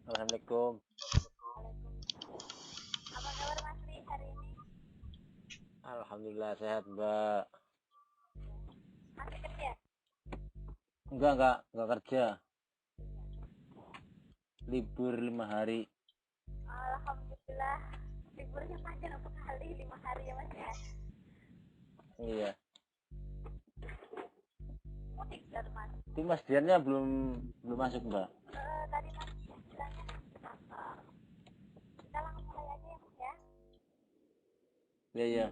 Assalamualaikum. Apa kabar Mas Ri hari ini? Alhamdulillah sehat, Mbak. Masih kerja? Enggak kerja. Libur 5 hari. Alhamdulillah liburnya panjang sekali 5 hari ya Mas ya. Iya. Mudik dari Mas. Tapi Mas Diannya belum masuk, Mbak. Tadi Mas bilangnya apa? Kita langsung mulai aja ya Mas ya. Iya.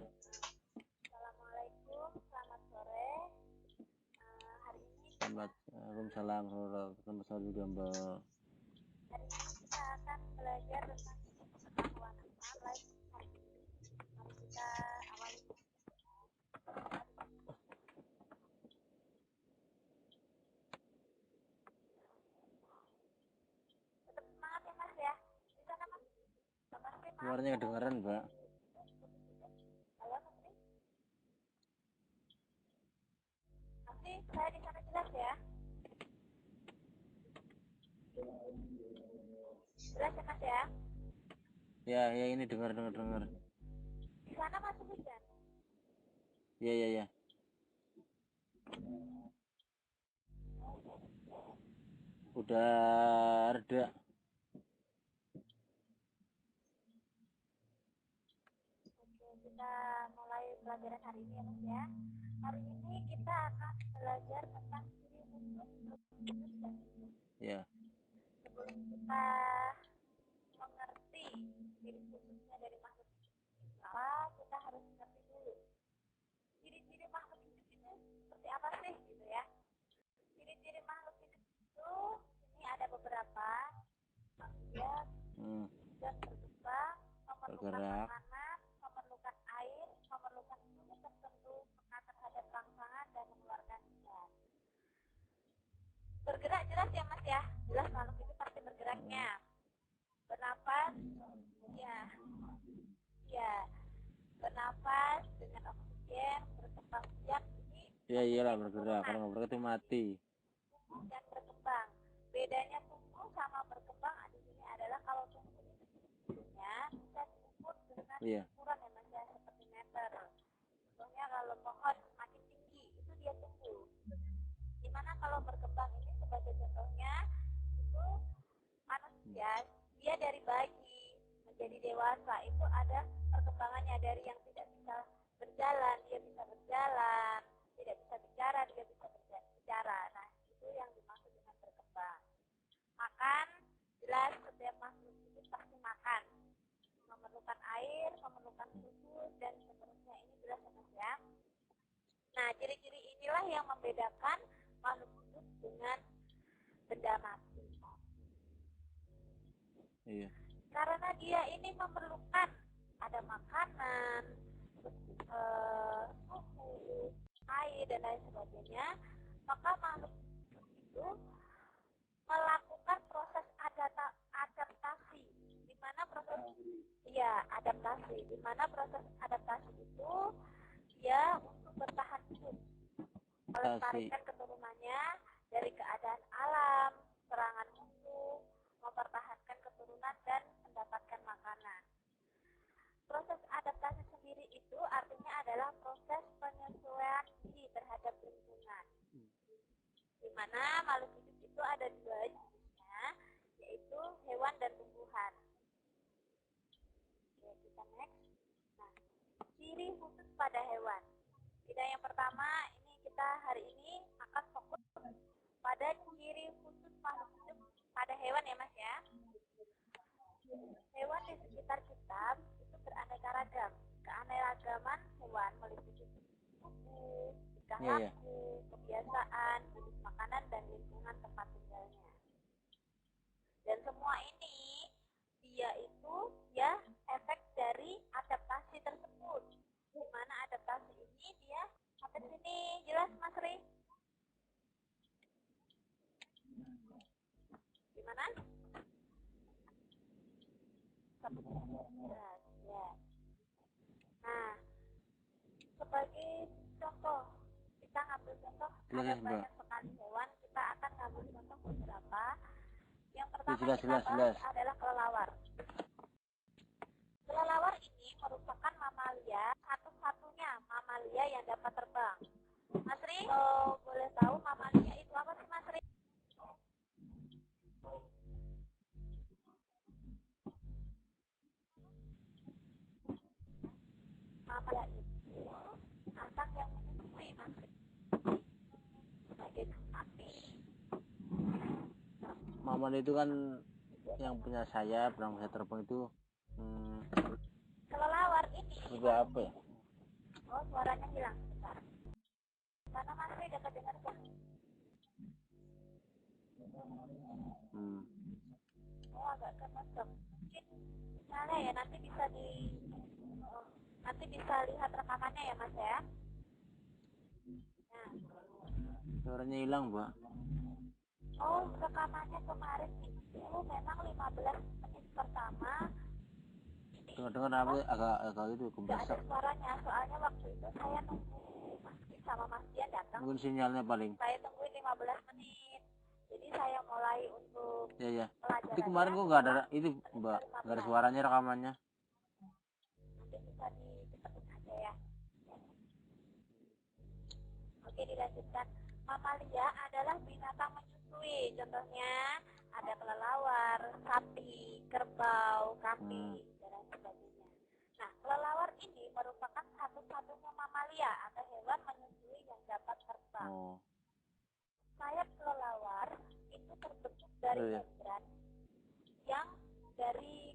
Assalamualaikum, selamat sore. Hari ini Waalaikumsalam warahmatullahi wabarakatuh, Mbak. hari ini kita akan belajar tentang pengetahuan alam lagi hari ini. Mari kita awali. Tetap semangat ya Mas ya. Di sana Mas. Mas Ri, maaf. Suaranya kedengeran, Mbak. Halo Mas Ri. Mas Ri, saya di sana jelas ya. Jelas ya Mas ya. Ya, ini dengar. Di sana masih hujan. Ya. Udah reda. Oke, kita mulai pelajaran hari ini ya Mas ya. Hari ini kita akan belajar tentang ciri khusus hidup dan hidup. Ya. Sebelum kita mengerti ciri khususnya dari makhluk hidup, kita harus mengerti dulu ciri-ciri makhluk hidup itu seperti apa sih gitu ya. Ciri-ciri makhluk hidup itu ini ada beberapa. Dia dan berkembang, memerlukan Bergerak. makanan, memerlukan air, memerlukan suhu tertentu, peka terhadap rangsangan dan mengeluarkan zat. Bergerak jelas ya Mas ya, jelas makhluk itu pasti bergeraknya. Bernapas, ya, bernapas dengan oksigen, berkembang biak ini. Ya iyalah bergerak, kalau nggak bergerak itu mati. Dan berkembang. Bedanya tumbuh sama berkembang di sini adalah kalau tumbuh itu tumbuhnya bisa diukur dengan ukuran ya Mas ya, seperti meter. Contohnya kalau pohon makin tinggi itu dia tumbuh. Dimana kalau berkembang ini sebagai contohnya itu manusia, dia dari bayi menjadi dewasa itu ada perkembangannya. Dari yang tidak bisa berjalan dia bisa berjalan, tidak bisa bicara dia bisa bicara. Nah itu yang dimaksud dengan berkembang. Makan, jelas setiap makhluk itu pasti makan, memerlukan air, memerlukan susu dan seterusnya, ini jelas ya Mas ya. Nah ciri-ciri inilah yang membedakan makhluk hidup dengan benda mati. Iya. Karena dia ini memerlukan ada makanan, suhu, air dan lain sebagainya, maka makhluk itu melakukan proses adaptasi. Di mana proses adaptasi, di mana proses adaptasi itu dia untuk bertahan hidup, melestarikan keturunannya dari keadaan alam, serangan musuh, mempertahankan keturunan dan mendapatkan makanan. Proses adaptasi sendiri itu artinya adalah proses penyesuaian diri terhadap lingkungan. Di mana makhluk hidup itu ada dua jenisnya, yaitu hewan dan tumbuhan. Oke, kita next. Nah, ciri khusus pada hewan. Tidak, yang pertama ini kita hari ini akan fokus pada ciri khusus makhluk hidup pada hewan ya Mas ya. Hewan di sekitar kita itu beraneka ragam. Keanekaragaman hewan meliputi suku, tingkah laku, kebiasaan, jenis makanan dan lingkungan tempat tinggalnya. Dan semua ini dia itu ya efek dari adaptasi tersebut. Di mana adaptasi ini dia sampai sini jelas Mas Ri? Gimana? Jelas, ya. Nah, sebagai contoh, kita ngambil contoh ada banyak sekali hewan. Kita akan ngambil contoh beberapa. Yang pertama Jelas, kita jelas, bahas jelas. adalah kelelawar. Kelelawar ini merupakan mamalia, satu-satunya mamalia yang dapat terbang. Mas Ri, boleh tahu mamalia itu apa sih, Mas Ri? Mamalia itu anak yang menyusui, Mas Ri. Sebagai sapi. Maman itu kan yang punya sayap, yang bisa terbang itu. Kelelawar ini. Itu apa ya? Oh, suaranya hilang. Bentar. Karena Mas Ri dapat dengar kan? Oh, agak kemetok. Mungkin misalnya ya nanti bisa lihat rekamannya ya, Mas ya. Nah. Suaranya hilang, Mbak. Oh, rekamannya kemarin itu memang 15 menit pertama. Dengar apa agak itu Tidak kembasak. ada suaranya, soalnya waktu itu saya nunggu Mas Kris sama Mas Dian datang. Mungkin sinyalnya paling. Saya tungguin 15 menit. Jadi saya mulai untuk Ya. pelajaran. Itu kemarin kok nggak ada itu, Mbak. Nggak ada suaranya rekamannya. Nanti bisa dicepetin aja ya. Oke, dilanjutkan. Mamalia adalah binatang menyusui. Contohnya ada kelelawar, sapi, kerbau, kambing, dan sebagainya. Nah, kelelawar ini merupakan satu-satunya mamalia atau hewan menyusui yang dapat terbang. Sayap kelelawar itu terbentuk dari membran yang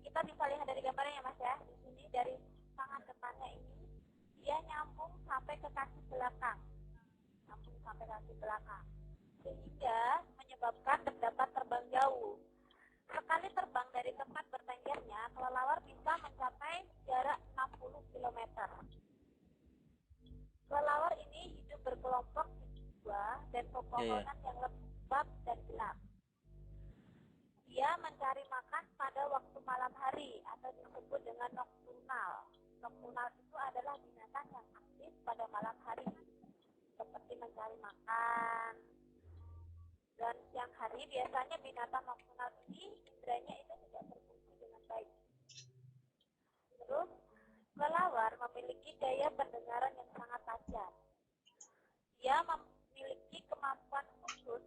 kita bisa lihat dari gambarnya ya, Mas ya. Di sini dari tangan depannya ini dia nyambung sampai ke kaki belakang. Sehingga menyebabkan terdapat terbang jauh. Sekali terbang dari tempat bertenggernya, kelelawar bisa mencapai jarak 60 km. Kelelawar ini hidup berkelompok di gua dan pepohonan yang lembab dan gelap. Dia mencari makan pada waktu malam hari atau disebut dengan nokturnal. Nokturnal itu adalah binatang yang aktif pada malam hari, seperti mencari makan. Dan siang hari biasanya binatang nokturnal ini indranya itu tidak berfungsi dengan baik. Terus, kelelawar memiliki daya pendengaran yang sangat tajam. Dia memiliki kemampuan khusus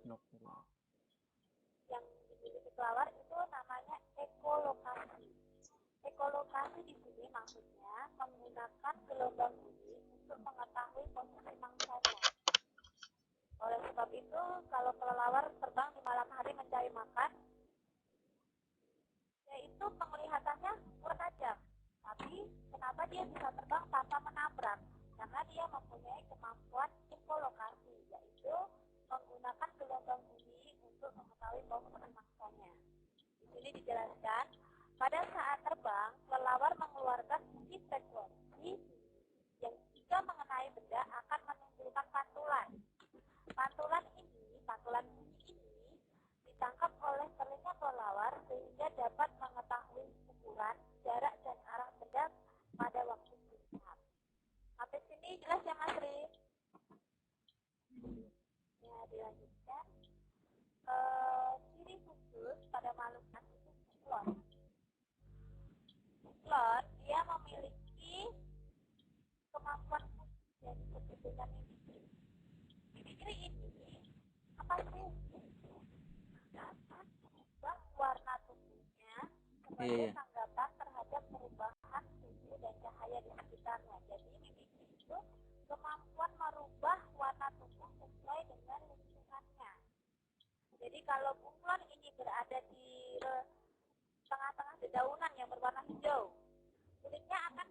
yang dimiliki kelelawar itu namanya ekolokasi. Ekolokasi di sini maksudnya menggunakan gelombang bunyi untuk mengetahui posisi mangsanya. Oleh sebab itu, kalau kelelawar terbang di malam hari mencari makan, yaitu penglihatannya kurang tajam. Tapi kenapa dia bisa terbang tanpa menabrak? Karena dia mempunyai kemampuan ekolokasi, yaitu menggunakan gelombang bunyi untuk mengetahui posisi mangsanya. Di sini dijelaskan, pada saat terbang, kelelawar mengeluarkan bunyi frekuensi yang jika mengenai benda akan menimbulkan pantulan. Pantulan bunyi ini ditangkap oleh telinga kelelawar sehingga dapat mengetahui ukuran, jarak, dan arah benda pada waktu singkat. Sampai sini jelas ya, Mas Ri? Ya, dilanjutkan. Ciri khusus pada makhluk asli itu siklon. Siklon, dia memiliki kemampuan khusus yang disebut dengan mimikri. Mimikri ini apa sih? Dapat mengubah warna tubuhnya sebagai tanggapan terhadap perubahan suhu dan cahaya di sekitarnya. Jadi mimikri itu kemampuan merubah warna tubuh sesuai dengan lingkungannya. Jadi kalau bunglon ini berada di tengah-tengah dedaunan yang berwarna hijau, kulitnya akan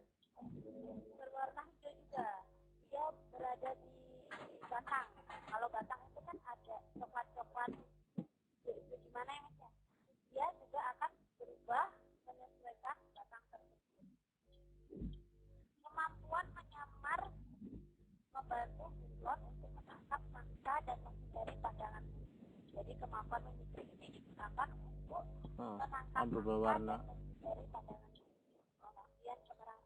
berwarna hijau juga. Dia berada di batang. Kalau batang itu kan ada coklat-coklat itu gimana ya, Mas ya? Dia juga akan berubah menyesuaikan batang tersebut. Kemampuan menyamar membantu bunglon untuk menangkap mangsa dan menghindari pandangan musuh. Jadi kemampuan mimikri ini digunakan untuk menangkap mangsa dan menghindari pandangan musuh. Kemudian penerangan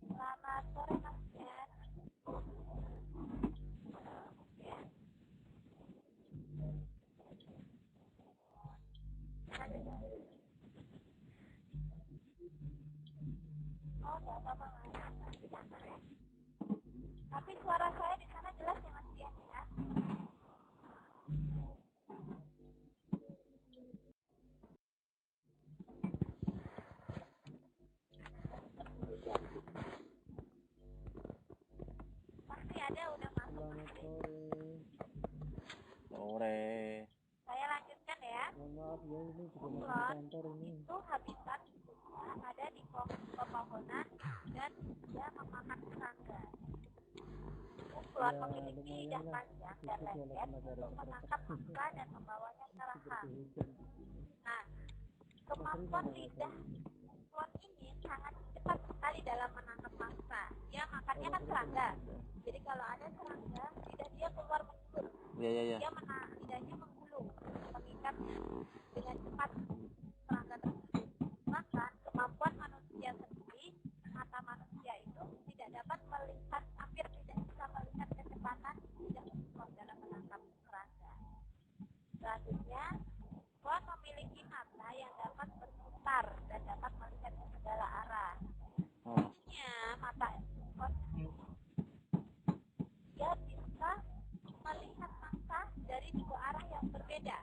Selamat sore lidah panjang dan lengket untuk menangkap mangsa dan membawanya ke rahang. Nah, kemampuan lidah klon ini sangat cepat sekali dalam menangkap mangsa. Dia makannya kan serangga. Jadi kalau ada serangga, lidah dia keluar menggulung. Dia lidahnya menggulung, mengikatnya dengan cepat serangga tersebut. Maka kemampuan manusia sendiri, mata manusia itu tidak dapat melihat, hampir tidak bisa melihat kecepatan lidah klon dalam menangkap serangga. Selanjutnya, klon memiliki mata yang dapat berputar dan dapat melihat ke segala arah. Artinya mata klon dia bisa melihat mangsa dari dua arah yang berbeda.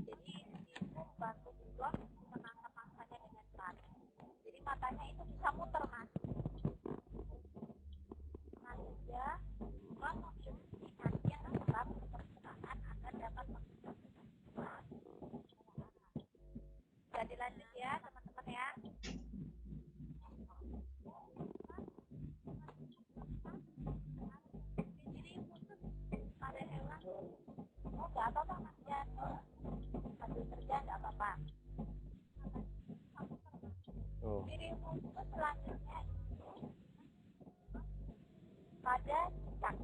Jadi itu membantu klon menangkap mangsanya dengan cepat. Jadi matanya itu bisa muter, Mas. Selanjutnya, klon memiliki hati yang tetap permukaan agar dapat melihat. Bisa dilanjut ya teman-teman ya. Jadi khusus pada hewan, nggak apa-apa Mas ya, sambil kerja nggak apa-apa. Ciri khusus selanjutnya itu pada cicak.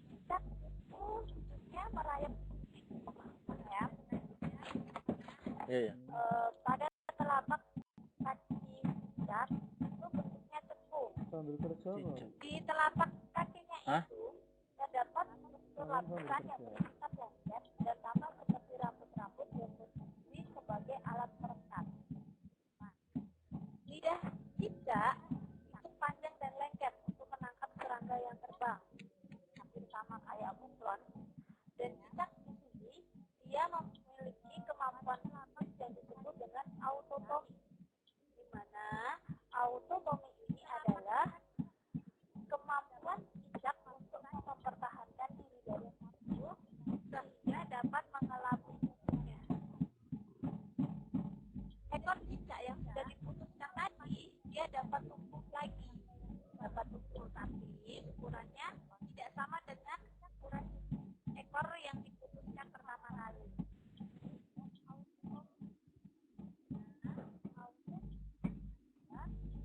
Cicak itu hidupnya merayap ya. Pada telapak kaki cicak itu bentuknya cekung. Di telapak kakinya itu terdapat struktur lapisan yang bersifat lengket dan sama seperti rambut-rambut yang berfungsi sebagai alat perekat. Nah, lidah cicak itu panjang dan lengket untuk menangkap serangga yang terbang, hampir sama kayak muflon. Dan cicak di sini dia memiliki kemampuan lapis yang disebut dengan autotomi, di mana autotomi ini adalah kemampuan cicak untuk mempertahankan diri dari musuh sehingga dapat mengelabui musuhnya. Ekor cicak yang sudah diputuskan tadi dia dapat tumbuh lagi, tapi ukurannya tidak sama dengan ukuran ekor yang diputuskan pertama kali.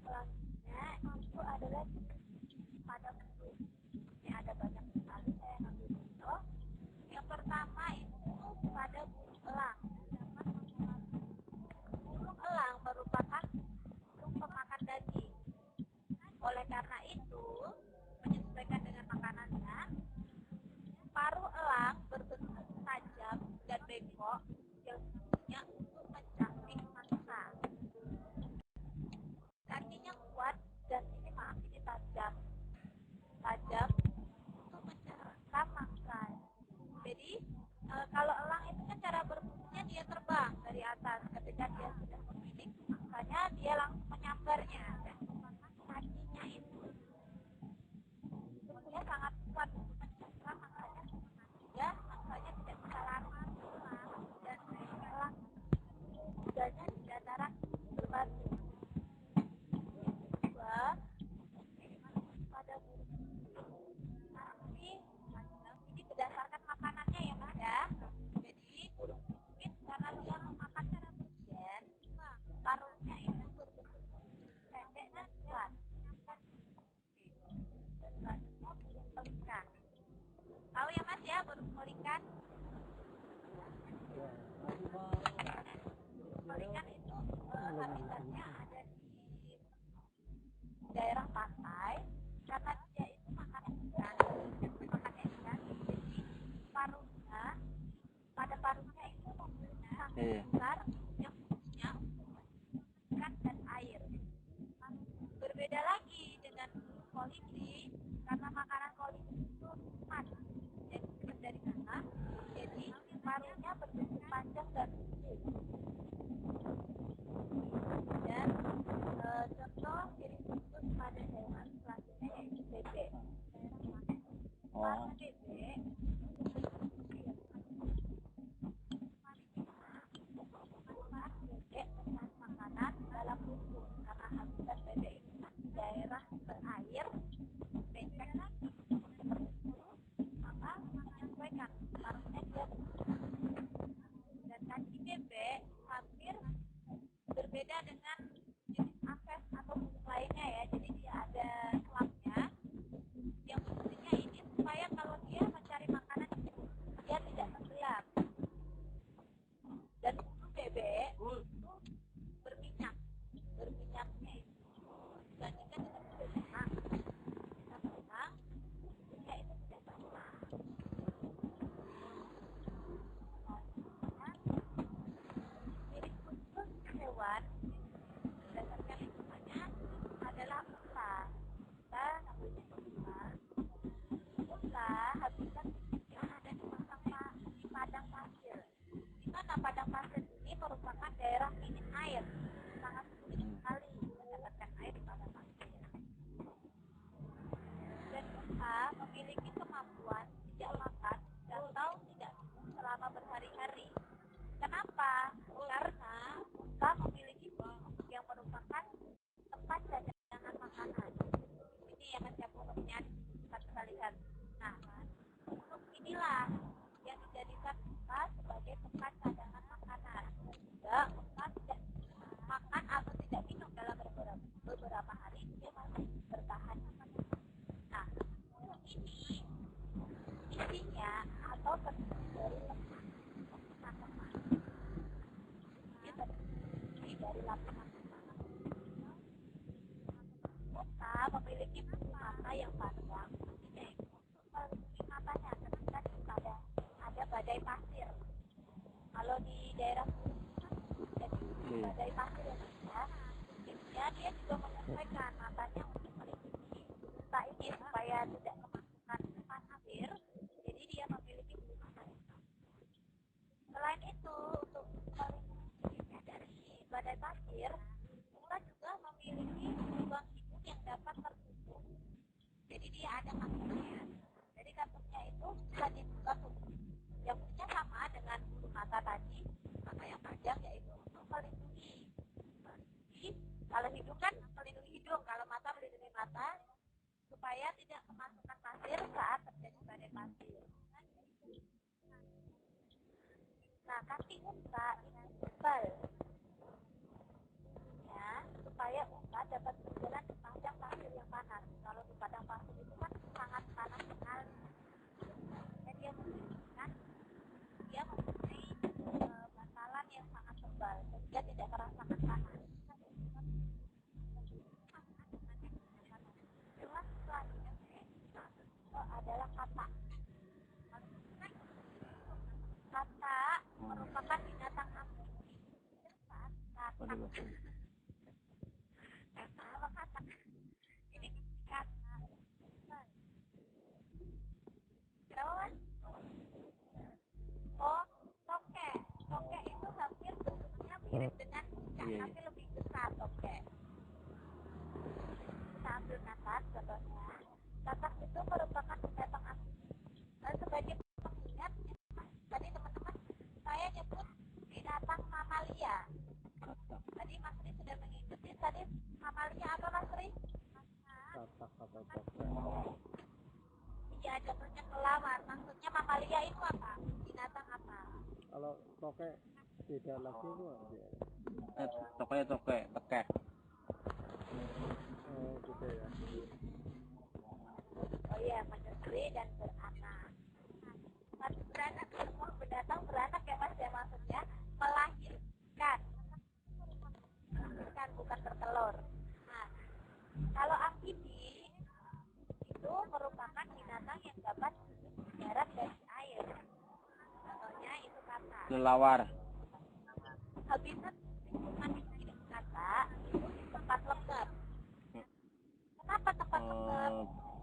Selanjutnya itu adalah pada burung. Ini ada banyak sekali, saya ngambil contoh. Yang pertama itu pada burung elang. Burung elang merupakan burung pemakan daging. Oleh karena itu, menyesuaikan dengan makanannya, paruh elang berbentuk tajam dan bengkok yang fungsinya untuk mencapik mangsa. Kakinya kuat dan ini tajam untuk mencengkram mangsa. Jadi kalau elang itu kan cara berbunyinya dia terbang dari atas. Ketika dia sudah membidik mangsanya, dia langsung menyambarnya. Dan kakinya itu dia sangat kuat untuk mencengkram mangsanya, sehingga mangsanya tidak bisa lari dan elang kudanya di dataran berbatu. Pada burung ini berdasarkan makanannya ya Mas ya. Jadi burung pipit karena dia memakan secara bergilir, paruhnya itu berbentuk pendek dan kuat. Dan selanjutnya burung pelikan. Tahu ya Mas ya burung pelikan? Pelikan itu habitatnya ada di daerah pantai karena dia itu makan ikan, jadi paruhnya itu memiliki sangat besar yang fungsinya untuk ikan dan air. Berbeda lagi dengan kolibri karena makanan kolibri itu emas dan dari tanah, jadi paruhnya berbentuk panjang dan kecil. Dan contoh ciri khusus pada hewan selanjutnya yaitu bebek. Pada bebek dengan makanan dalam lumpur karena habitat bebek itu di daerah berair, becek lapisan Unta memiliki mata yang panjang, yaitu untuk melindungi matanya ketika ada badai pasir. Kalau di daerah badai pasir ya, dia juga menyesuaikan matanya untuk melindungi unta ini supaya tidak kemasukan pasir. Jadi dia memiliki mata. Selain itu, untuk melindungi dari badai pasir, unta juga memiliki lubang hidung yang dapat tertutup. Jadi dia ada kantungnya. Jadi kantungnya itu bisa dibuka tutup. Yang fungsinya sama dengan bulu mata tadi, mata yang panjang, yaitu untuk melindungi. Kalau hidung kan melindungi hidung, kalau mata melindungi mata, supaya tidak kemasukan pasir saat terjadi badai pasir. Nah, kaki unta itu tebal, ya, supaya unta dapat berjalan di padang pasir yang panas. Kalau di padang pasir itu kan sangat panas sekali. Dan dia mempunyai bantalan yang sangat tebal, sehingga tidak merasakan panas. Jelas selanjutnya adalah katak. Katak merupakan binatang amfibi. Katak. Ini katak. Terus, tokek. Tokek itu hampir bentuknya mirip dengan cicak, tapi lebih besar tokek. Kita ambil katak contohnya. Katak itu merupakan binatang amfibi. Sebagai pengingat, tadi teman-teman saya nyebut binatang mamalia. Tadi Mas Ri sudah mengikuti. Tadi mamalia apa Mas Ri? Iya, contohnya kelawar. Maksudnya mamalia itu apa? Binatang apa? Kalau tokek beda lagi itu Tokek. Oh gitu ya. Oh iya, menyusui dan beranak. Beranak, semua binatang beranak ya Mas ya, maksudnya melahirkan. Bukan bertelur. Nah, kalau amfibi itu merupakan binatang yang dapat hidup di darat dan di air. Contohnya itu katak. Kelelawar. Habitat lingkungan hidup katak itu di tempat lembab. Kenapa tempat lembab?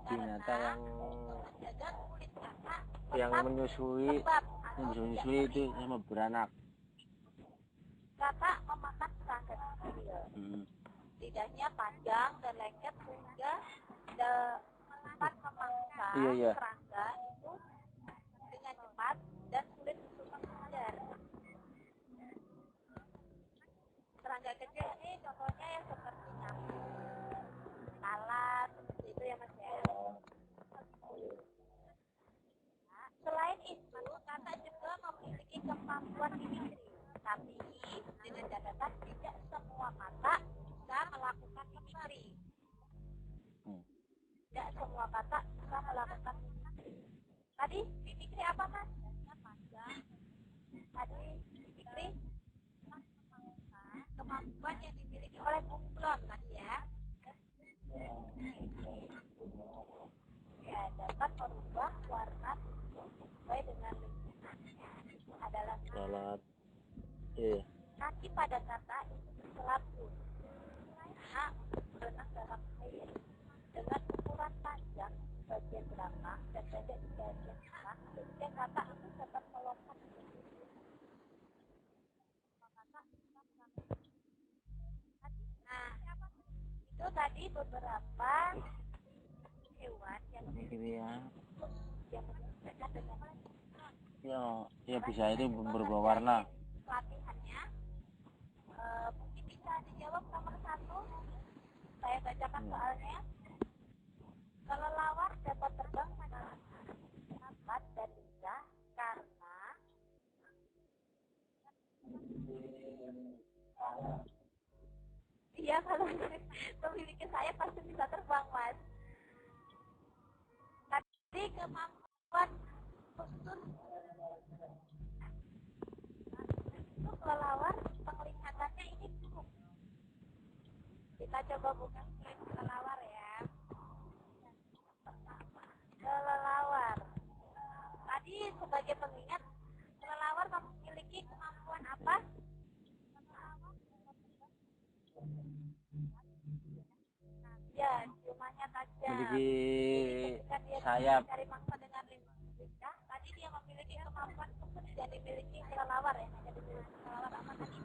Binatang yang menjaga kulit katak yang menyusui itu sama beranak. Katak memakan serangga kecil. Lidahnya panjang dan lengket sehingga dapat memangsa serangga itu dengan cepat dan sulit untuk menghindar. Serangga kecil ini contohnya yang seperti nyamuk, lalat, seperti itu ya Mas ya. Selain itu, katak juga memiliki kemampuan mimikri. Tapi dengan catatan tidak semua katak bisa melakukan mimikri. Tidak semua katak bisa melakukan mimikri. Tadi mimikri apa Mas? Tadi mimikri kemampuan yang dimiliki oleh bunglon tadi ya. Ya, dapat merubah warna sesuai dengan lingkungannya. Adalah Lalat. Kaki pada katak itu berselaput karena berenang dalam air dengan ukuran panjang di bagian belakang dan pendek di bagian tengah, sehingga katak itu dapat melompat. Nah, itu tadi beberapa hewan yang menyesuaikan dengan ya bisa itu berubah warna. Latihannya mungkin bisa dijawab nomor 1. Saya bacakan soalnya. Kelelawar dapat terbang dengan cepat dan lincah karena iya, kalau memiliki sayap pasti bisa terbang Mas. Tadi kemampuan khusus itu kelelawar penglihatannya ini buruk. Kita coba buka screen kelelawar ya. Pertama, kelelawar. Tadi sebagai pengingat, kelelawar memiliki kemampuan apa? Ya, ciumannya tajam. Memiliki Ketika dia sayap. mencari mangsa dengan lincah, tadi dia memiliki kemampuan khusus yang dimiliki kelelawar ya. Yang dimiliki kelelawar apa tadi?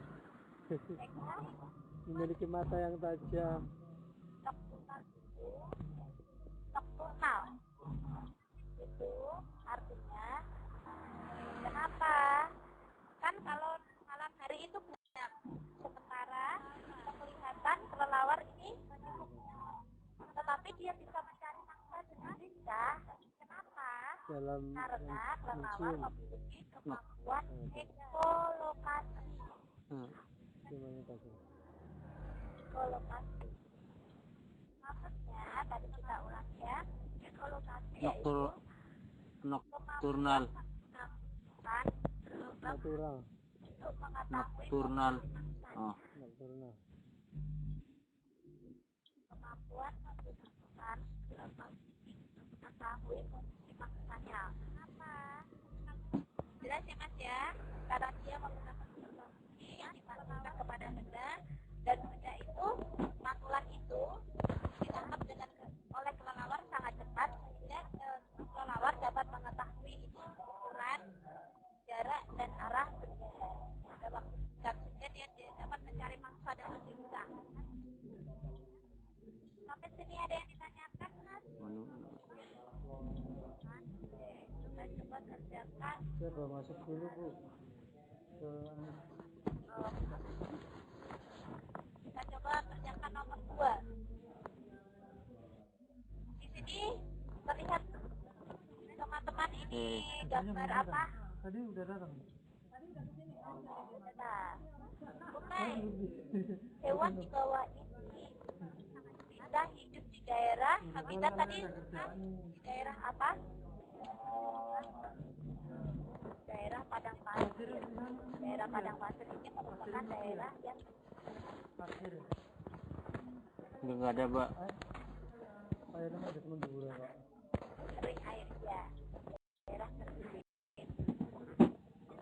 Memiliki mata yang tajam. Nokturnal itu, nokturnal itu artinya kenapa? Kan kalau malam hari itu gelap, sementara penglihatan kelelawar ini tetapi dia bisa mencari mangsa dengan lincah. Kenapa? Dalam Karena kelelawar mencium. memiliki kemampuan ekolokasi. Ciumannya tajam. Ekolokasi. Maksudnya tadi kita ulang ya. Ekolokasi Nokturnal. Natural. Untuk mengetahui Nokturnal. Oh. Nocturnal. kemampuan menggunakan mengetahui fungsi maksanya. Kenapa? Jelas ya Mas ya. Karena dia menggunakan fungsi yang dimasukkan kepada benda dan benda itu, pantulan itu ditangkap dengan oleh kelelawar sangat cepat sehingga kelelawar dapat mengetahui ukuran, jarak dan arah benda. Pada waktu singkat sehingga dia dapat mencari mangsa dengan lincah. Sampai sini ada yang ditanyakan Mas? Kita coba kerjakan. Coba masuk dulu Bu. Ke Kita coba kerjakan nomor 2. Di sini terlihat teman-teman ini gambar apa? Tadi udah datang. Nah, bukan hewan di bawah ini bisa hidup di daerah habitat tadi di daerah apa? Daerah padang pasir. Daerah padang pasir ini merupakan daerah yang Enggak ada, Mbak. Airnya ada mendura Pak. kering air ya. Daerah kering.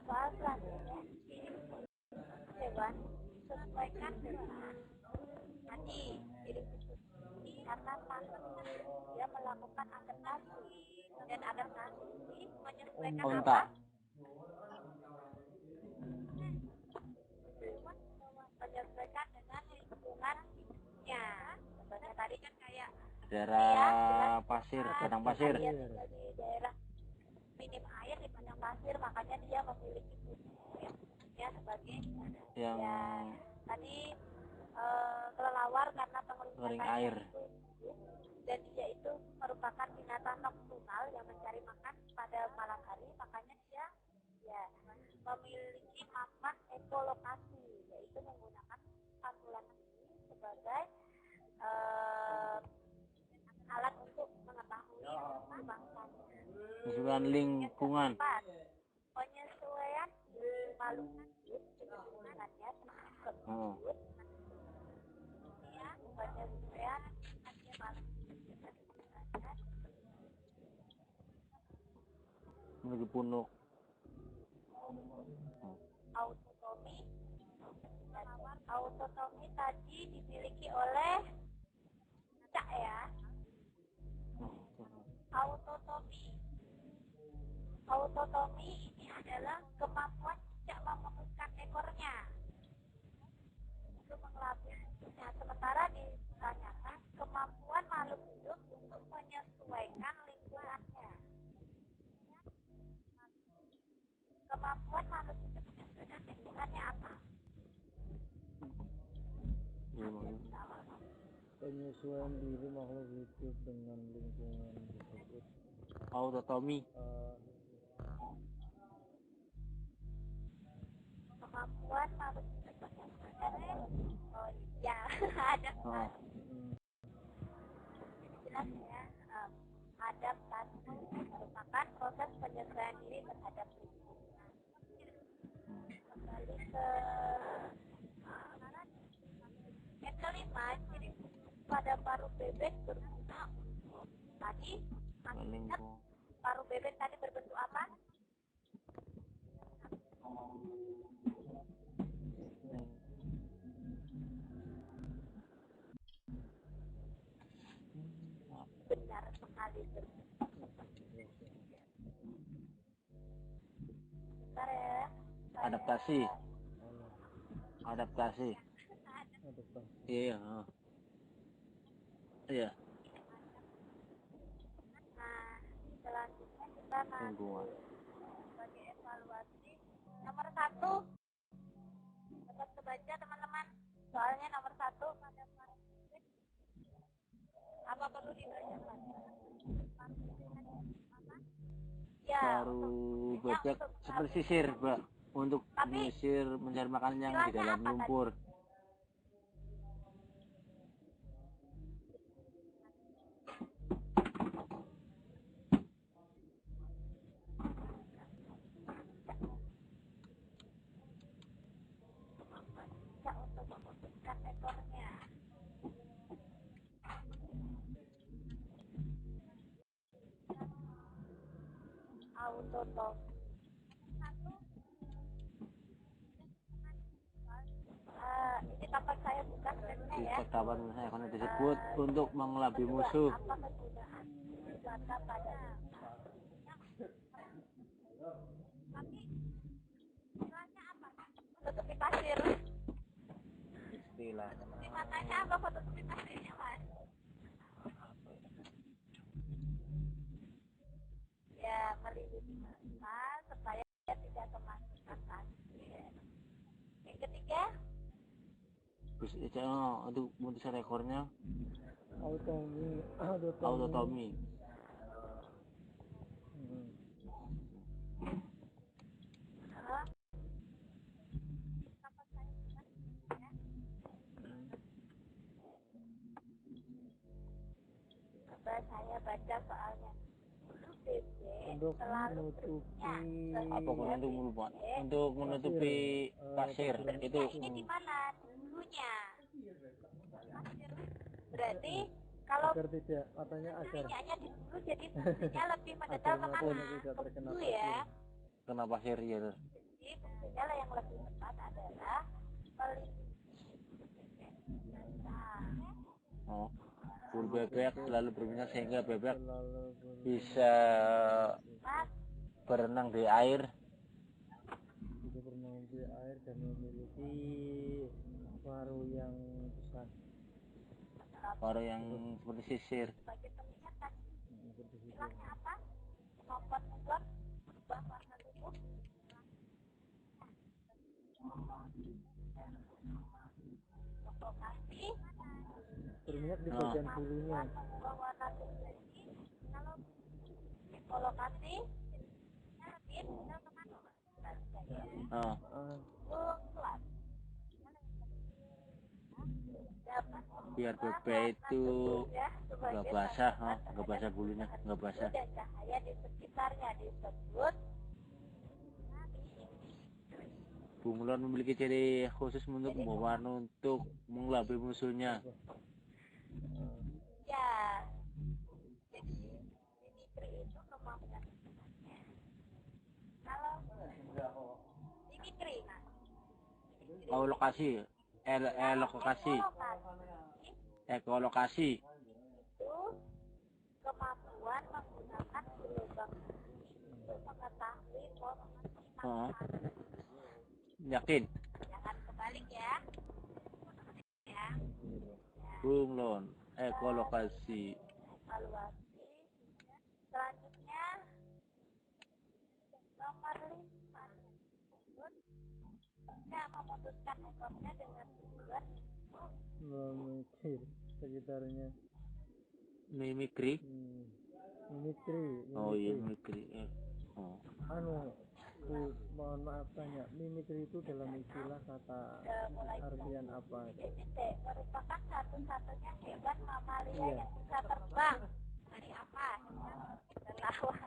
Soal selanjutnya hewan disesuaikan dengan tadi ciri khusus karena tangan dia melakukan adaptasi dan adaptasi ini menyesuaikan Onta. apa? Menyesuaikan dengan lingkungan hidupnya. Contohnya tadi kan kayak Daerah pasir, padang pasir. Dia tinggal di daerah minim air di padang pasir, makanya dia memiliki fungsinya sebagai Yang ya tadi kelelawar karena kering penglihatannya air. itu dan dia itu merupakan binatang nokturnal yang mencari makan pada malam hari, makanya dia ya memiliki papan ekolokasi, yaitu menggunakan pantulan ini sebagai alat untuk mengetahui bangsanya. Penyesuaian lingkungan. Penyesuaian makhluk hidup dengan lingkungannya Oh. ya, penyesuaian makhluk hidup dengan lingkungannya. Memiliki punuk. Autonomi. Autonomi tadi dimiliki oleh cicak ya. Autonomi ini adalah kemampuan cicak memegang ekornya untuk mengelabusnya. Sementara ditanyakan kemampuan makhluk hidup untuk menyesuaikan lingkungannya. Kemampuan makhluk hidup menyesuaikan lingkungannya apa? Penyesuaian diri makhluk hidup dengan lingkungan tersebut. Autonomi. Kemampuan makhluk hidup menyesuaikan ya ada jelas ya. Adaptasi merupakan proses penyesuaian diri terhadap lingkungan. Kembali ke yang kelima, ciri paruh bebek berguna tadi masih ingat Lingkungan. paruh bebek tadi berbentuk apa? Benar sekali. Bentar ya. Adaptasi. Adaptasi. Iya. Iya. Nah, selanjutnya kita nanti Lingkungan. sebagai evaluasi nomor 1 dapat kebaca teman-teman. Soalnya nomor 1 pada paruh bebek apa perlu dibaca lagi? Ya, Paruh bebek seperti sisir, Mbak, untuk menyisir mencari makan yang di dalam lumpur. bisa untuk memutuskan ekornya. Autotom. Ini kapan saya buka stepnya Di ya. kawan ekor disebut untuk mengelabui musuh. Apa kegunaan senjata pada tapi istilahnya apa? Fotokopi pasir. Istilah. Di matanya apa fotokopi pasirnya, Mas? Ya, melindungi mata supaya tidak kemasukan pasir. Yang ketiga, Terus itu untuk memutuskan ekornya autotomi. autotomi. kapan saya buka ya. Coba saya baca soalnya. Untuk Selalu menutupi Apa untuk menutupi pasir itu ini di mana dulunya? Pasir. Berarti kalau agar tidak matanya agar minyaknya di dulu jadi fungsinya lebih mendetal agar kemana? matanya tidak terkena Dulu ya. kena pasir ya. Jadi fungsinya yang lebih tepat adalah melindungi. Nah, Oh, bulu bebek selalu berminyak sehingga bebek selalu bisa Mas, berenang di air. bisa berenang di air dan memiliki paruh yang besar Paruh yang seperti sisir. sebagai pengingat tadi seperti itu. istilahnya apa? Kemampuan membuat berubah warna tubuh. Lokasi Berminyak di bagian bulunya. mengubah warna tubuh ini kalau kolokasi lebih tinggal kemana? Oh, Kelas. Dapat biar bebek itu nggak basah, nggak basah bulunya, nggak basah. dan cahaya di sekitarnya disebut Bunglon memiliki ciri khusus untuk membawa warna untuk mengelabui musuhnya. ya. Jadi mimikri itu kemampuan kalau mimikri nah Lokasi, lokasi, ekolokasi. itu kemampuan menggunakan gelombang untuk mengetahui posisi Oh, mata. yakin? Jangan kebalik ya. Ya. Bunglon, ekolokasi. Evaluasi. Selanjutnya nomor 5 kita memutuskan ekornya dengan tujuan Memikir sekitarnya. Mimikri. Mimikri. Oh iya, mimikri. Oh. Mohon maaf tanya, mimikri itu dalam istilah kata artian apa? titik merupakan satu-satunya hewan mamalia Iya. yang bisa terbang. Dari apa? Kelelawar.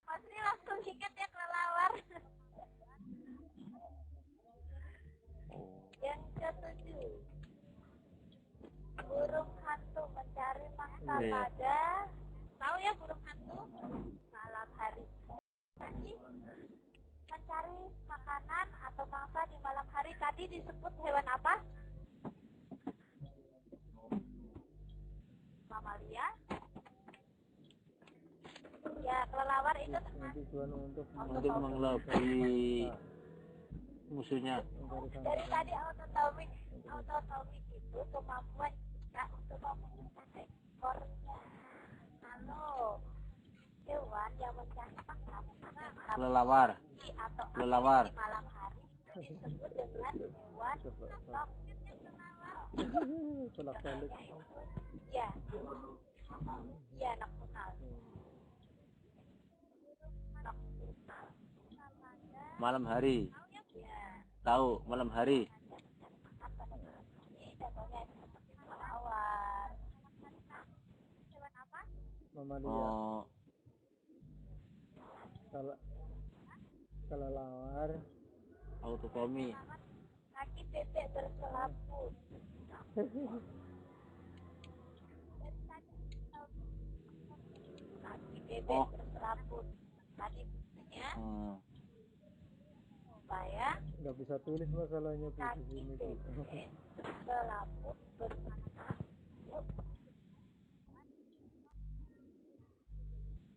Pasti langsung ingat ya kelelawar. Yang ketujuh, tadi disebut hewan apa? Mamalia. Ya, kelelawar itu termasuk tujuan untuk Untuk mengelabui musuhnya. dari tadi autotomik itu kemampuan kita untuk memecahkan ekornya. Halo, hewan yang mencari makan Kelelawar. atau Kelelawar. di malam hari disebut dengan hewan tolak balik. ya, ya nocturnal. Malam hari. Ya, Tahu malam hari. ini contohnya seperti kelelawar. Hewan apa? Mamalia, Oh, kelelawar, autotomi. Kaki bebek berselaput. Kaki bebek Oh. berselaput. Tadi buktinya supaya nggak bisa tulis masalahnya tuh di kaki sini tuh. bebek berselaput berselaput.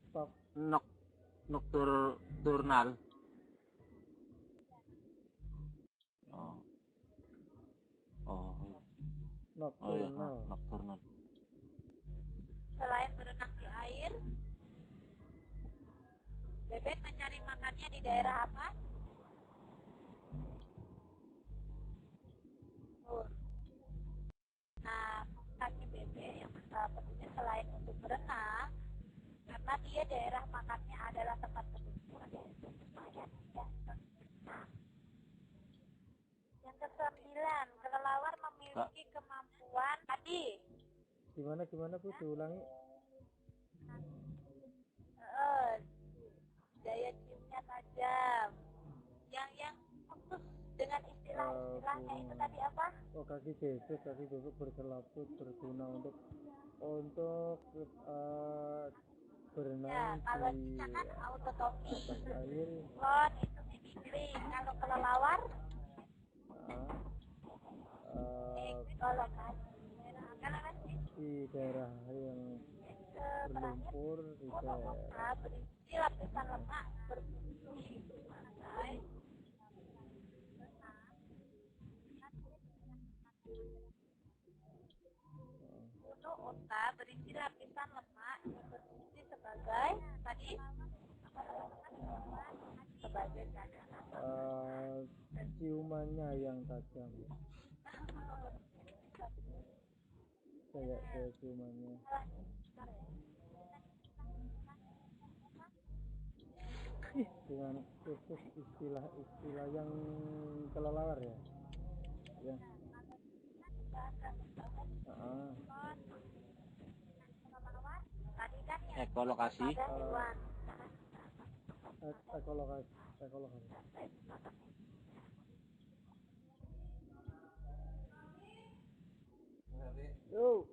Stop. Nocturnal. Oh. Oh. Oh ya, Nocturnal. nocturnal. Selain berenang di air, bebek mencari makannya di daerah apa? Timur. Nah, kaki bebek yang pentingnya selain untuk berenang, karena dia daerah makannya adalah tempat berkumpul, supaya tidak terbenam. Yang ke-9, kelelawar memiliki kemampuan tadi. Gimana Bu, diulangi. Daya ciumnya tajam. Yang khusus dengan istilahnya itu tadi apa? Oh, kaki bebek berselaput berguna untuk berenang Ya, kalau di kita kan autotomi. atas air. Klon itu mimikri. Kalau kelelawar, kalau di daerah yang berlumpur tidak berisi lapisan lemak berfungsi sebagai untuk unta berisi lapisan lemak yang berfungsi sebagai tadi sebagai cadangan. ciumannya yang tajam, kayak ciumannya. Dengan khusus istilah yang kelelawar ya. Tadi kan yang Ekolokasi. pada hewan. Ekologi. Yo.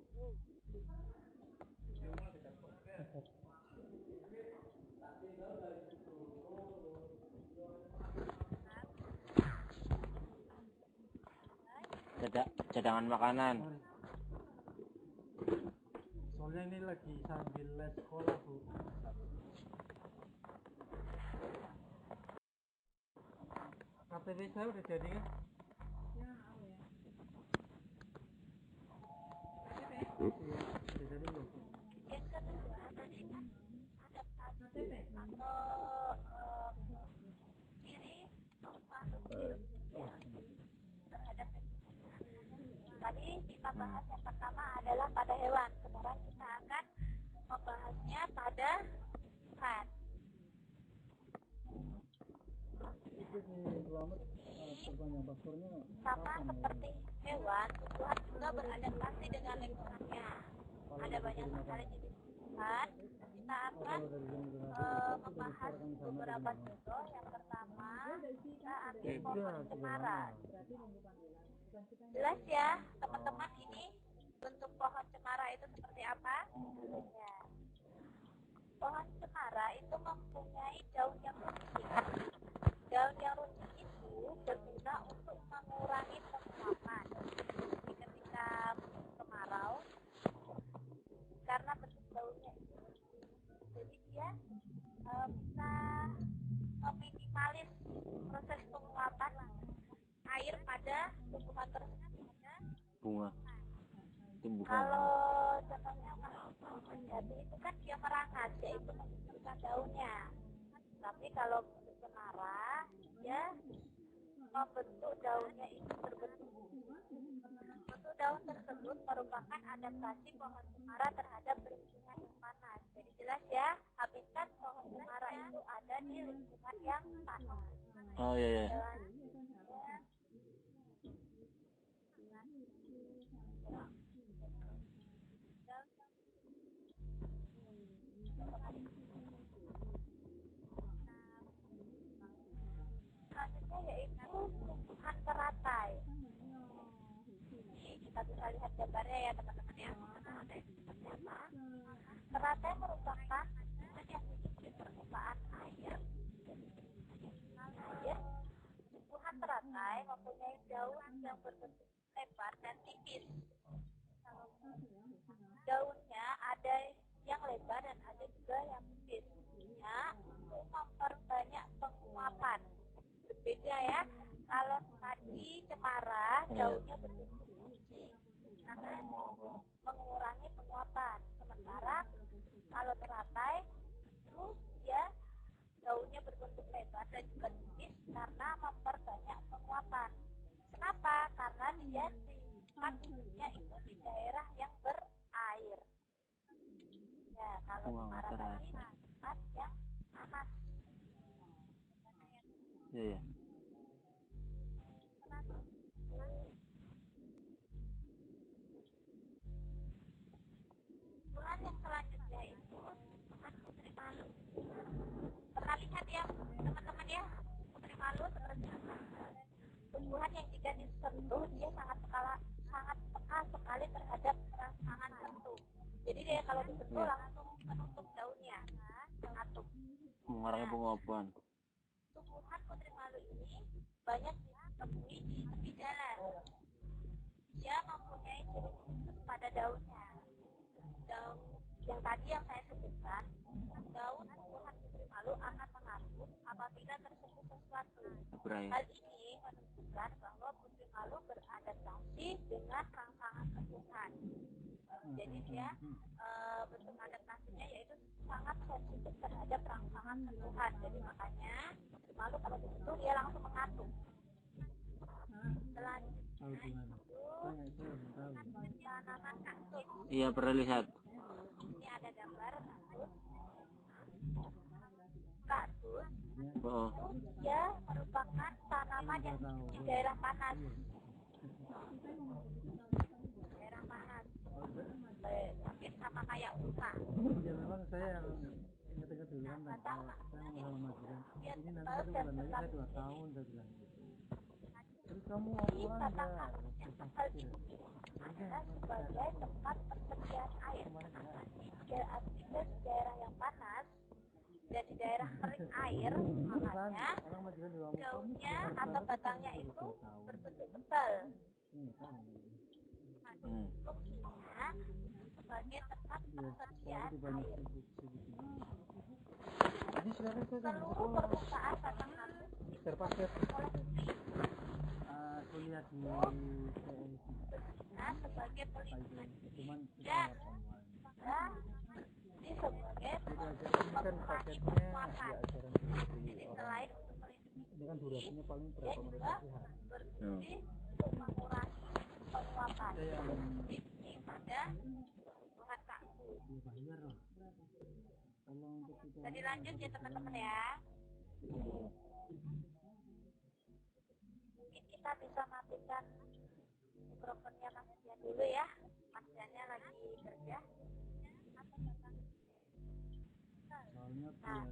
Cadangan makanan. Soalnya ini lagi sambil les sekolah Bu. KTP saya udah jadi kan? Ya, iya, udah jadi belum? Yang kedua tadi kan adaptasi atau diri makhluk terhadap tadi kita bahas yang pertama adalah pada hewan. Sekarang kita akan membahasnya pada ikan. Itu selamat perpanjang paspornya. Sama seperti hewan, tumbuhan juga beradaptasi dengan lingkungannya. Ada banyak sekali jenis tumbuhan. Kita akan membahas beberapa contoh. Yang pertama, kita ambil pohon cemara. Jelas ya, teman-teman, ini bentuk pohon cemara itu seperti apa? Ya. Pohon cemara itu mempunyai daun yang runcing. Daun yang runcing itu berguna untuk mengurangi dia bisa meminimalis proses penguapan air pada tumbuhan tersebut. Bunga. Tumbuhan. Kalau contohnya jati itu kan dia merangat, yaitu membentukkan daunnya. Tapi kalau bentuk cemara, dia membentuk daunnya itu berbentuk. Bentuk daun tersebut merupakan adaptasi pohon cemara terhadap lingkungan yang panas. Jadi jelas ya, habitat pohon cemara itu ada di lingkungan yang panas. Oh iya. Selanjutnya yaitu tumbuhan teratai. Ini kita bisa lihat gambarnya ya teman-teman ya. Teratai merupakan tumbuhan yang hidup di permukaan air. Tumbuhan teratai mempunyai daun yang berbentuk lebar dan tipis. Daunnya ada yang lebar dan ada juga yang tipis. Untuk memperbanyak penguapan. Berbeda ya, kalau tadi cemara daunnya berbentuk kunci karena mengurangi penguapan. Sementara kalau teratai itu dia daunnya berbentuk lebar dan juga tipis karena memperbanyak penguapan. Kenapa? Karena dia sifat hidupnya itu di daerah yang berair. Ya, kalau cemara tadi sifat yang panas. Iya. Tumbuhan yang selanjutnya itu tumbuhan putri malu. Pernah lihat ya teman-teman ya, putri malu seperti apa? Tumbuhan yang jika disentuh dia sangat peka sekali terhadap rangsangan sentuh. Jadi dia kalau disentuh langsung menutup daunnya, mengatuk. Mengurangi penguapan. Tumbuhan putri malu ini banyak ditemui di tepi jalan. Dia mempunyai ciri khusus pada daunnya. Daun yang tadi yang saya sebutkan, daun tumbuhan putri malu akan mengatuk apabila tersentuh sesuatu. Hal ini menunjukkan bahwa putri malu beradaptasi dengan rangsangan sentuhan. Jadi dia bentuk adaptasinya yaitu sangat sensitif terhadap rangsangan sentuhan. Jadi makanya putri malu kalau disentuh dia langsung mengatuk. Selanjutnya tanaman kaktus. Iya, pernah lihat. Ini ada gambar kaktus. Kaktus dia merupakan tanaman yang di daerah panas. Daerah panas. Hampir sama kayak unta. Ya memang saya yang ingat-ingat dulu kan saya mau majukan. Ini nanti 1 bulan lagi saya 2 tahun saya bilang gitu. Terus kamu apa enggak? Adalah sebagai tempat persediaan air. Jika di daerah yang panas dan di daerah kering air, makanya daunnya atau batangnya itu berbentuk tebal. Fungsinya sebagai tempat persediaan air. Seluruh permukaan batang halus kuliah di sebagai pelindung cuman dan ini sebagai kan paketnya ya ajaran jadi selain untuk melindungi ini kan durasinya paling dia berapa menit juga lagi berfungsi untuk mengurangi penguapan ini pada tumbuhan kaktus. bayar loh tolong untuk kita Jadi lanjut ya teman-teman ya. Mungkin kita bisa matikan mikrofonnya Mas Dian dulu ya. Mas Diannya lagi kerja. soalnya biar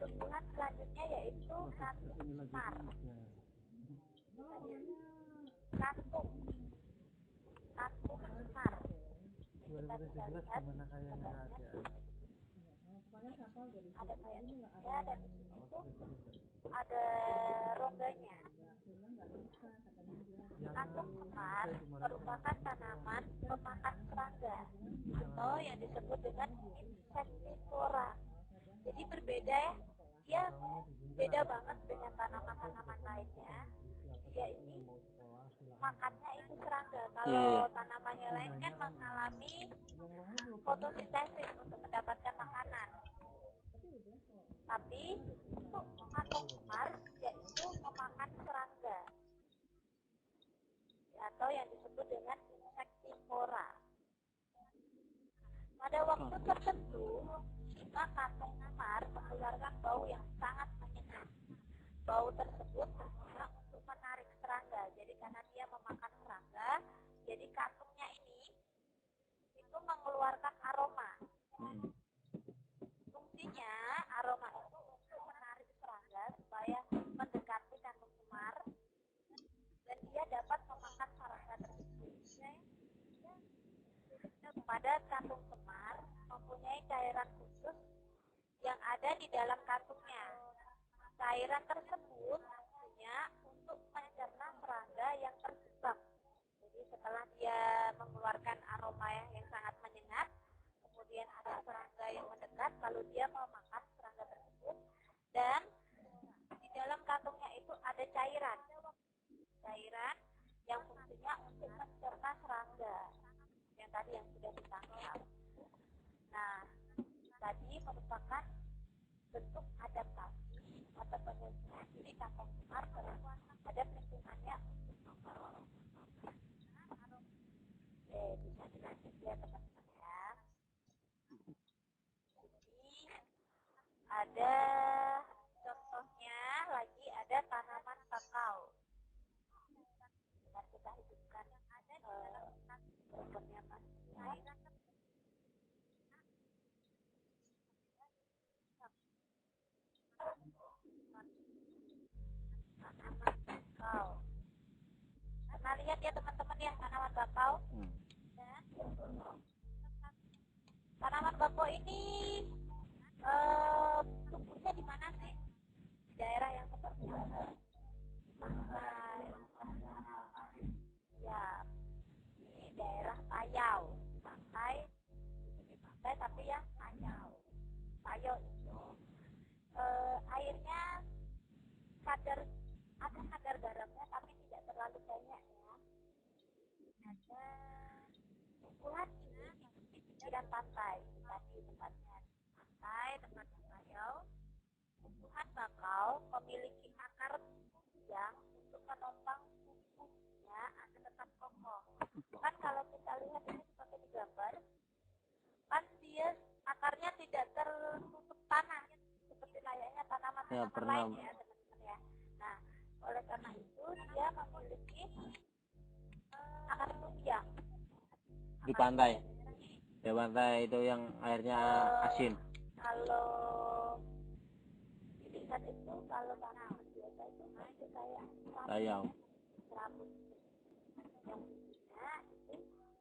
Tumbuhan selanjutnya yaitu kantung semar. Kantung semar. Kita bisa lihat gimana kayaknya ada kayaknya dan di sini tuh ada rongganya. Kantung semar merupakan tanaman pemakan serangga atau yang disebut dengan insektivora. beda banget dengan tanaman-tanaman lainnya. Dia ini makannya itu serangga. Kalau tanamannya lain kan mengalami fotosintesis untuk mendapatkan makanan. Tapi untuk kantong semar yaitu memakan serangga atau yang disebut dengan insektivora. Pada waktu tertentu, jika kantong semar mengeluarkan bau yang sangat menyengat, bau tersebut berguna untuk menarik serangga. Jadi karena dia memakan serangga, jadi kantungnya ini itu mengeluarkan aroma. Fungsinya aroma itu untuk menarik serangga supaya mendekati kantung semar dan dia dapat memakan serangga tersebut. Pada kantung semar mempunyai cairan khusus yang ada di dalam kantungnya. Cairan tersebut fungsinya untuk mencerna serangga yang terjebak. Jadi setelah dia mengeluarkan aroma yang sangat menyengat, kemudian ada serangga yang mendekat, lalu dia memakan serangga tersebut, dan di dalam kantungnya itu ada cairan yang fungsinya untuk mencerna serangga yang tadi yang sudah ditangkap. Nah, tadi merupakan bentuk adaptasi atau penyesuaian diri kantong semar terhadap lingkungannya. Oke, bisa dilanjut ya teman-teman ya. Jadi ada contohnya lagi, ada tanaman kakao. Dengan kita hidupkan propernya pasti. Tanaman kakao. Pernah lihat ya teman-teman ya tanaman bakau? Tanaman bakau ini tumbuhnya di mana sih? Di daerah yang seperti apa? Pantai. Ya, di daerah Payau. Pantai tapi yang Payau itu airnya ada kadar garamnya tapi tidak terlalu banyak ya. Ada tumbuhan ini di pinggiran pantai, tadi tempatnya tempatnya Payau. Tumbuhan bakau memiliki akar yang untuk menopang tubuhnya agar tetap kokoh. Kan kalau kita lihat ini seperti di gambar, kan dia akarnya tidak tertutup tanah seperti layaknya tanaman-tanaman lain ya teman-teman ya. Nah, oleh karena itu dia memiliki akar tunjang. Di pantai itu yang airnya asin. Kalau dilihat itu kalau tanaman biasa itu kayak Payau. serabut yang fungsinya itu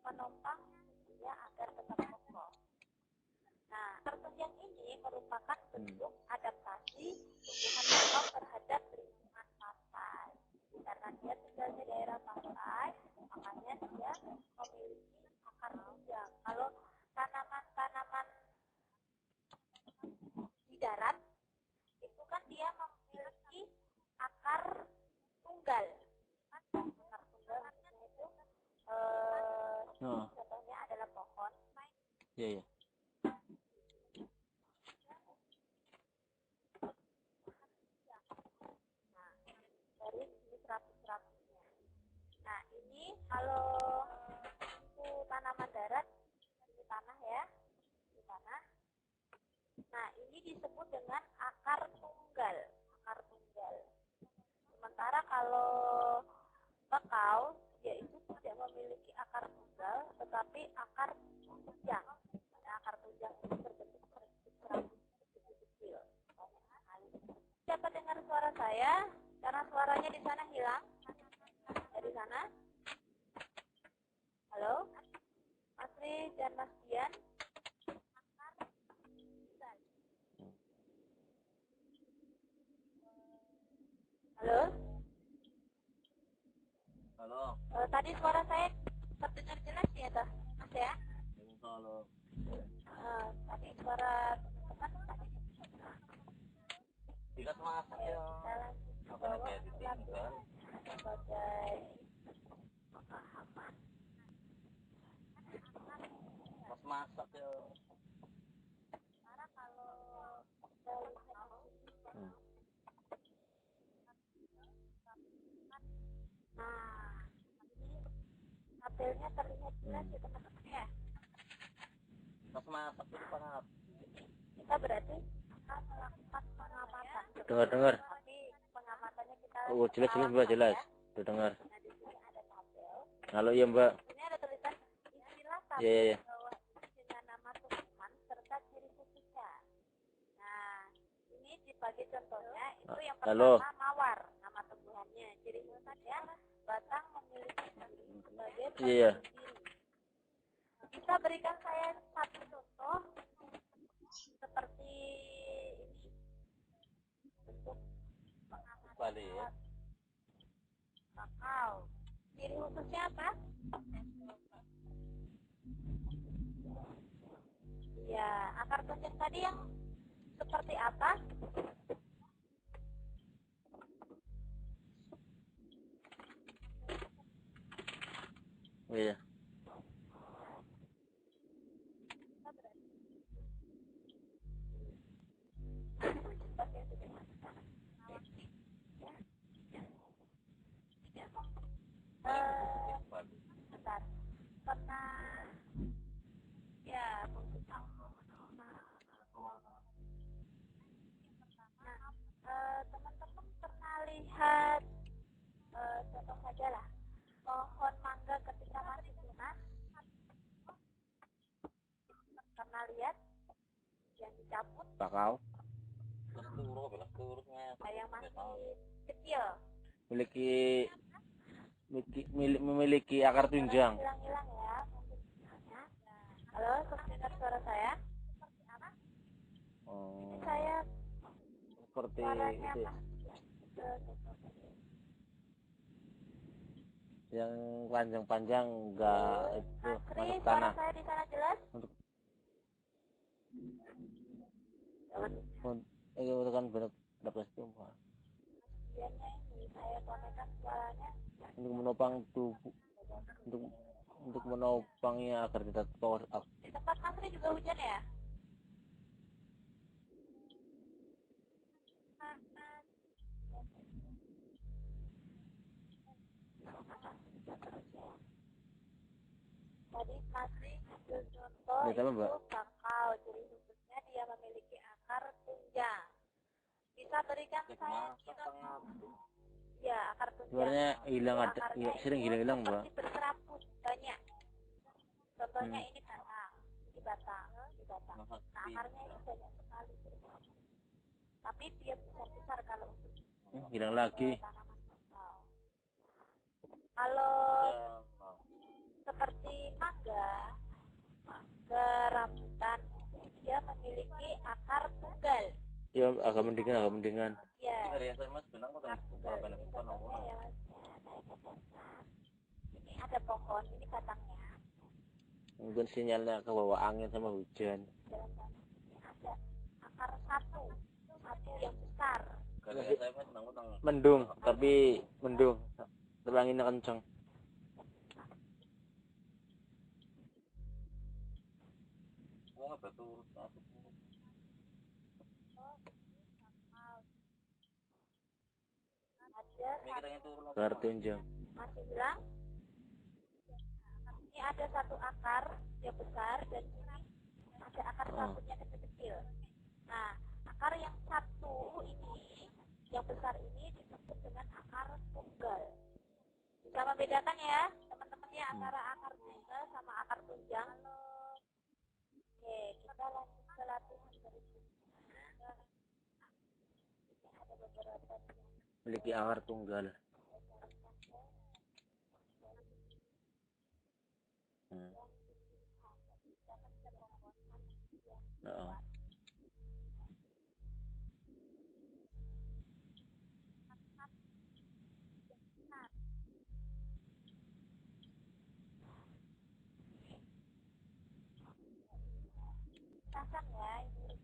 menopang dia agar tetap kokoh. Nah, tertunjang ini merupakan bentuk adaptasi tumbuhan bakau terhadap lingkungan pantai. Karena dia tinggal di daerah pantai, makanya dia memiliki akar tunjang. Kalau tanaman-tanaman di darat itu kan dia memiliki akar tunggal. Akar tunggal itu contohnya adalah pohon. Iya. Nah, dari sini serabut-serabutnya. Nah, ini kalau itu tanaman darat, ini tanah ya, ini tanah. Nah, ini disebut dengan akar tunggal. Sementara kalau bakau, yaitu tidak memiliki akar tunggal, tetapi akar tunjang. Nah, akar tunjang itu berbentuk serabut kecil-kecil. Dapat dengar suara saya? Karena suaranya di sana hilang. Dari sana? Halo? Mas Ri dan Mas Dian? Halo? Halo. Tadi suara saya terdengar jelas ya, toh? Mas ya? Halo. Tadi suara teman-teman tadi. Tidak, Mas. Oke, kita lanjut ke bawah latihan sebagai pemahaman. Pas masak ya. Karena kalau kita lihat nah, ini tabelnya terlihat jelas ya teman-teman ya. Pas masak itu panas. Kita berarti akan melakukan pengamatan. Dengar. Tapi pengamatannya kita Oh, jelas Mbak, jelas. Udah dengar. Nah, di sini ada tabel. Halo ya Mbak. Ini ada tulisan istilah tabel Iya. bawah ini dengan nama tumbuhan serta ciri khususnya. Nah, ini dibagi contohnya itu yang Halo. pertama mawar nama tumbuhannya. Ciri khususnya batang memiliki sebagai Iya. diri. Bisa berikan saya satu contoh seperti ini bentuk pengamatan Balik. bakau. Ciri khususnya apa? Ya, akar tunjuk tadi yang seperti apa? Iya. Bentar. Pernah ya teman-teman pernah lihat contoh saja lah pohon mangga ketika masih tunas, pernah lihat yang dicabut Bakau. yang masih kecil Memiliki akar tunjang. hilang-hilang ya. Halo, dengar suara saya? Oh, Ini saya seperti suaranya itu ya. Yang panjang-panjang enggak itu Asri, masuk suara tanah. saya di sana jelas? Untuk itu kan benar dapat tumbuhan. Biarnya ini saya konekkan suaranya. Untuk menopang tubuh, untuk menopangnya agar tidak power up. Di tempat Asri juga hujan ya? Tadi Asri contoh Ini sama, Mbak. itu bakau, ciri khususnya dia memiliki akar tunjang. Bisa berikan saya ya akar tunjang. Sebenarnya hilang ada, Akarnya ya, sering itu hilang-hilang Mbak. seperti berserabut banyak. Contohnya ini batang, ini batang. Nah, akarnya ini banyak sekali. Tapi dia besar-besar kalau untuk Hilang lagi. tanaman bakau. Kalau seperti mangga, rambutan, dia memiliki akar tunggal. Ya agak mendingan. Ya. Ini Ini ada pohon, ini batangnya. mungkin sinyalnya ke bawah angin sama hujan. Ada akar satu yang besar. Mendung, tapi anginnya kencang. Akar tunjang. Masih bilang ini ada satu akar yang besar dan ini ada akar satunya kecil-kecil. Nah, akar yang satu ini, yang besar ini disebut dengan akar tunggal. Bisa membedakan ya teman-teman ya antara akar tunggal sama akar tunjang. Oke, kita lanjut ke latihan berikutnya. Ada beberapa Memiliki akar tunggal. pasang ya ini.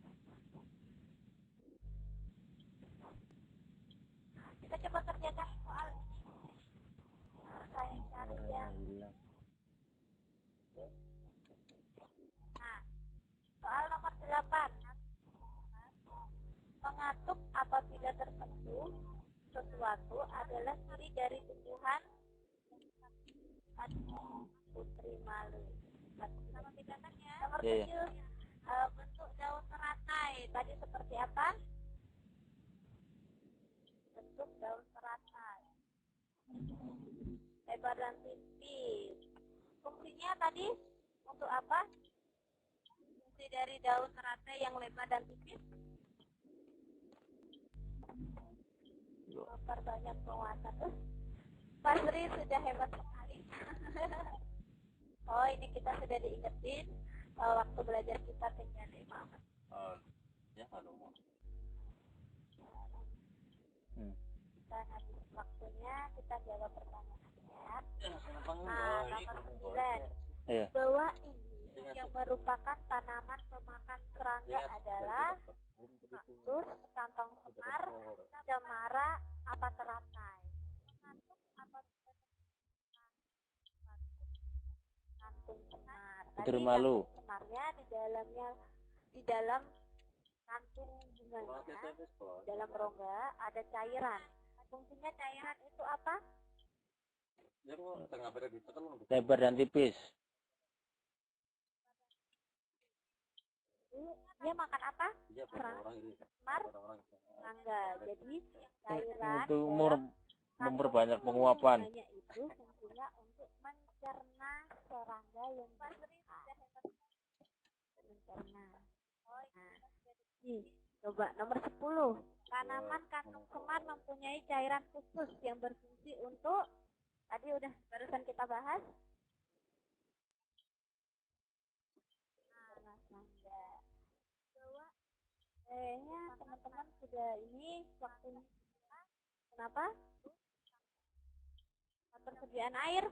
sesuatu adalah ciri dari tumbuhan putri malu. Sama bedakannya. Nomor 7, bentuk daun teratai. Tadi seperti apa? Bentuk daun teratai. Lebar dan tipis. Fungsinya tadi untuk apa? Fungsi dari daun teratai yang lebar dan tipis. Memperbanyak penguasa. Pak Sri sudah hebat sekali. Oh, ini kita sudah diingetin waktu belajar kita tinggal 5 menit. Ya kalau mau. Kita habis waktunya, kita jawab pertanyaannya. Nomor 9. Iya. Bahwa ini yang merupakan tanaman pemakan serangga adalah kaktus, kantong semar, cemara, apa teratai. Kantung semar. Putri malu. Semarnya di dalam kantung bunganya, dalam rongga ada cairan. Fungsinya cairan itu apa? Lebar dan tipis. Dia makan apa? Semar, serangga. Jadi cairan Itu memperbanyak penguapan. itu fungsinya untuk mencerna serangga yang mencerna. Nih, coba nomor 10. Tanaman kantung semar mempunyai cairan khusus yang berfungsi untuk, tadi udah barusan kita bahas. Kayaknya teman-teman sudah ini waktunya. Kenapa? Persediaan air.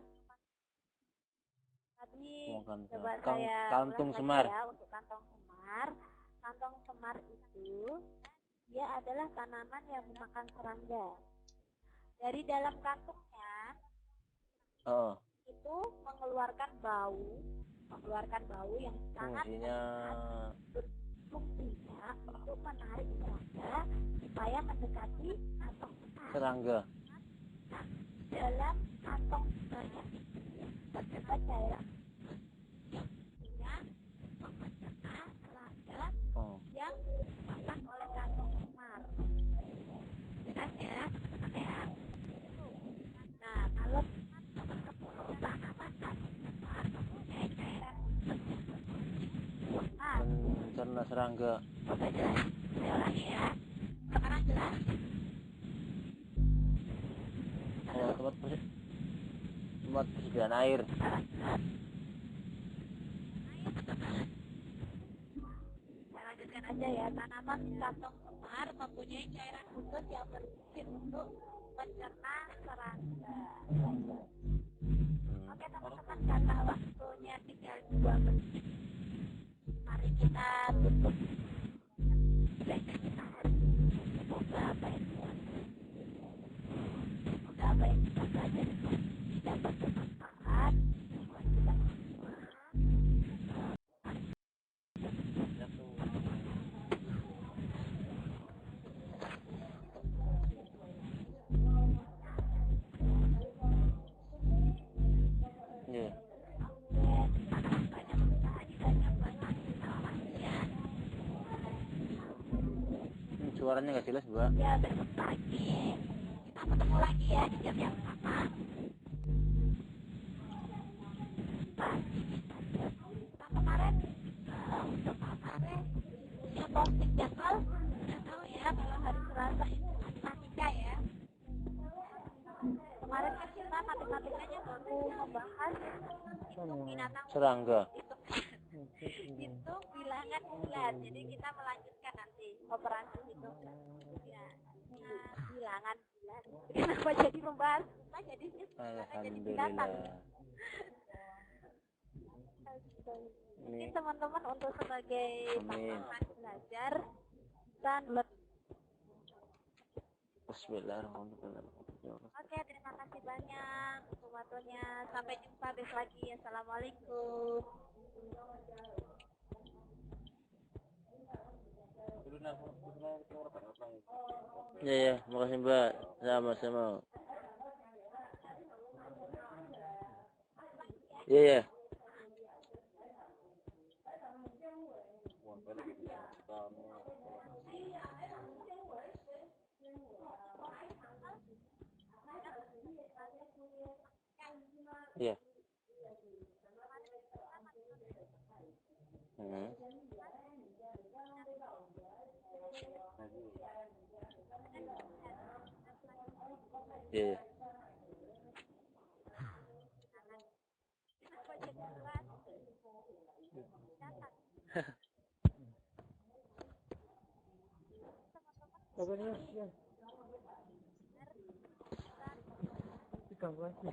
Tadi coba saya kantung ulang semar. lagi ya, untuk kantong semar. Kantong semar itu dia adalah tanaman yang memakan serangga. Dari dalam kantungnya itu mengeluarkan bau yang sangat fungsinya untuk menarik serangga supaya mendekati kantong serangga. Dalam kantong serangga terdapat cairan yang dimakan oleh kantong semar. Jelas ya? Nah, kalau mencerna serangga. Oke, jelas. Saya ulangi ya. Sekarang jelas. Tempat persediaan air. Saya lanjutkan aja ya. Tanaman kantong semar mempunyai cairan khusus yang berfungsi untuk mencerna serangga. Oke teman-teman, karena waktunya tinggal 2 menit. Mari kita tutup. Semoga apa yang kita pelajari dapat bermanfaat buat kita semua. Suaranya nggak jelas, Mbak. Ya, besok pagi kita ketemu lagi ya di jam yang sama. Kita kemarin untuk kemarin saya posting jadwal, nggak tahu ya kalau hari Selasa itu matematika ya. Kemarin kan kita matematikanya baru membahas hitung binatang Serangga. hitung bilangan bulan. Jadi kita melanjutkan nanti operasi hitung bilangan bulan. Kenapa jadi membahas kita jadi binatang? Ini teman-teman untuk sebagai tambahan belajar dan Bismillahirrahmanirrahim. Oke, terima kasih banyak untuk waktunya. Sampai jumpa besok lagi. Assalamualaikum. Ya ya, makasih Mbak. Sama-sama. Iya ya. Iya. Iya. Iya. Apa nih ya? Tikam lagi.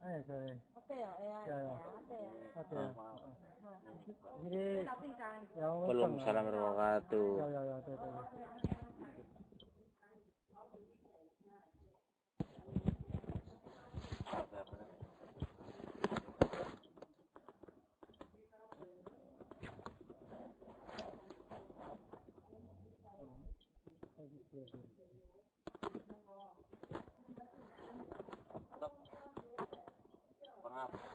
Ayo saya. Oke ya, Ya ya. Oke ya. Jadi ya Waalaikumsalam warahmatullahi wabarakatuh. Ya ya ya. Oke. Maaf.